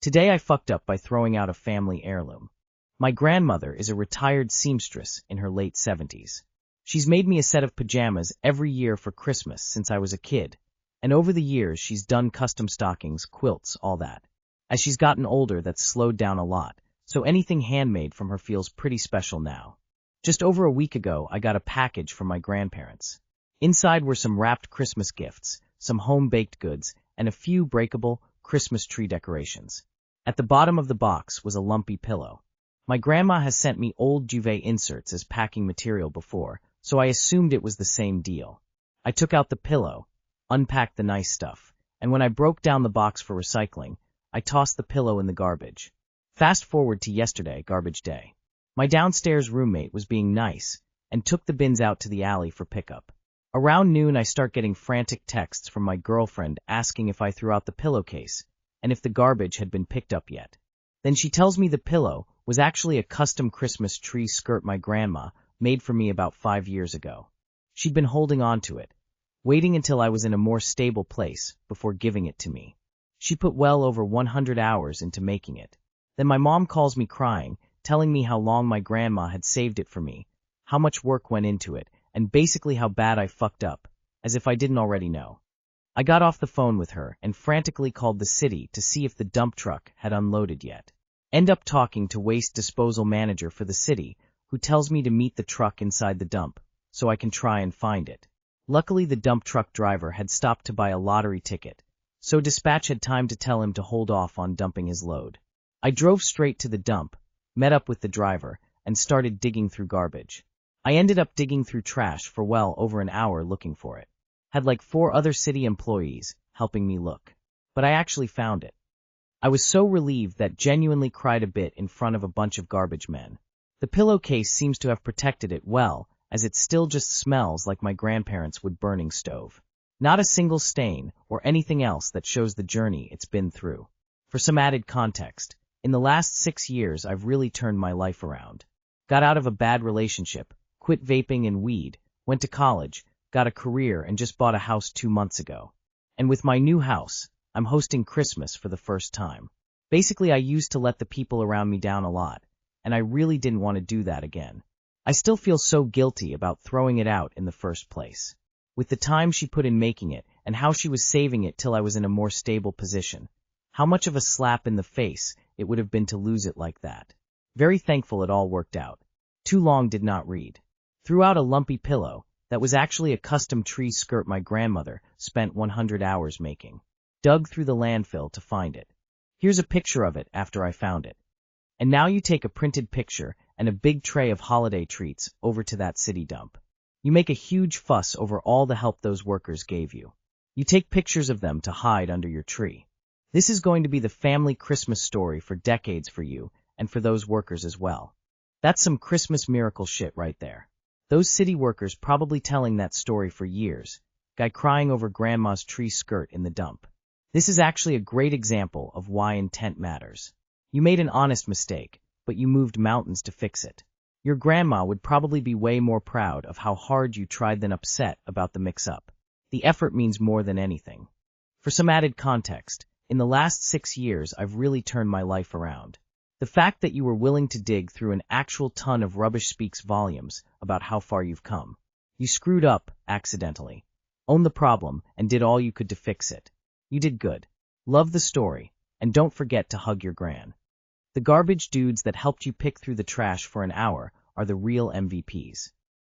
Today I fucked up by throwing out a family heirloom. My grandmother is a retired seamstress in her late 70s. She's made me a set of pajamas every year for Christmas since I was a kid, and over the years she's done custom stockings, quilts, all that. As she's gotten older, that's slowed down a lot, so anything handmade from her feels pretty special now. Just over a week ago, I got a package from my grandparents. Inside were some wrapped Christmas gifts, some home-baked goods, and a few breakable Christmas tree decorations. At the bottom of the box was a lumpy pillow. My grandma has sent me old duvet inserts as packing material before, so I assumed it was the same deal. I took out the pillow, unpacked the nice stuff, and when I broke down the box for recycling, I tossed the pillow in the garbage. Fast forward to yesterday, garbage day. My downstairs roommate was being nice and took the bins out to the alley for pickup. Around noon, I start getting frantic texts from my girlfriend asking if I threw out the pillowcase and if the garbage had been picked up yet. Then she tells me the pillow was actually a custom Christmas tree skirt my grandma made for me about 5 years ago. She'd been holding on to it, waiting until I was in a more stable place before giving it to me. She put well over 100 hours into making it. Then my mom calls me crying, telling me how long my grandma had saved it for me, how much work went into it, and basically how bad I fucked up, as if I didn't already know. I got off the phone with her and frantically called the city to see if the dump truck had unloaded yet. End up talking to waste disposal manager for the city, who tells me to meet the truck inside the dump, so I can try and find it. Luckily, the dump truck driver had stopped to buy a lottery ticket, so dispatch had time to tell him to hold off on dumping his load. I drove straight to the dump, met up with the driver, and started digging through garbage. I ended up digging through trash for well over an hour looking for it. Had like 4 other city employees helping me look. But I actually found it. I was so relieved that genuinely cried a bit in front of a bunch of garbage men. The pillowcase seems to have protected it well, as it still just smells like my grandparents' wood-burning stove. Not a single stain or anything else that shows the journey it's been through. For some added context, in the last 6 years I've really turned my life around. Got out of a bad relationship, quit vaping and weed, went to college, got a career, and just bought a house 2 months ago. And with my new house, I'm hosting Christmas for the first time. Basically, I used to let the people around me down a lot, and I really didn't want to do that again. I still feel so guilty about throwing it out in the first place. With the time she put in making it, and how she was saving it till I was in a more stable position, how much of a slap in the face it would have been to lose it like that. Very thankful it all worked out. Too long did not read. Threw out a lumpy pillow that was actually a custom tree skirt my grandmother spent 100 hours making. Dug through the landfill to find it. Here's a picture of it after I found it. And now you take a printed picture and a big tray of holiday treats over to that city dump. You make a huge fuss over all the help those workers gave you. You take pictures of them to hide under your tree. This is going to be the family Christmas story for decades for you and for those workers as well. That's some Christmas miracle shit right there. Those city workers probably telling that story for years. Guy crying over grandma's tree skirt in the dump. This is actually a great example of why intent matters. You made an honest mistake, but you moved mountains to fix it. Your grandma would probably be way more proud of how hard you tried than upset about the mix-up. The effort means more than anything. For some added context, in the last 6 years I've really turned my life around. The fact that you were willing to dig through an actual ton of rubbish speaks volumes about how far you've come. You screwed up, accidentally. Owned the problem, and did all you could to fix it. You did good. Love the story, and don't forget to hug your gran. The garbage dudes that helped you pick through the trash for an hour are the real MVPs.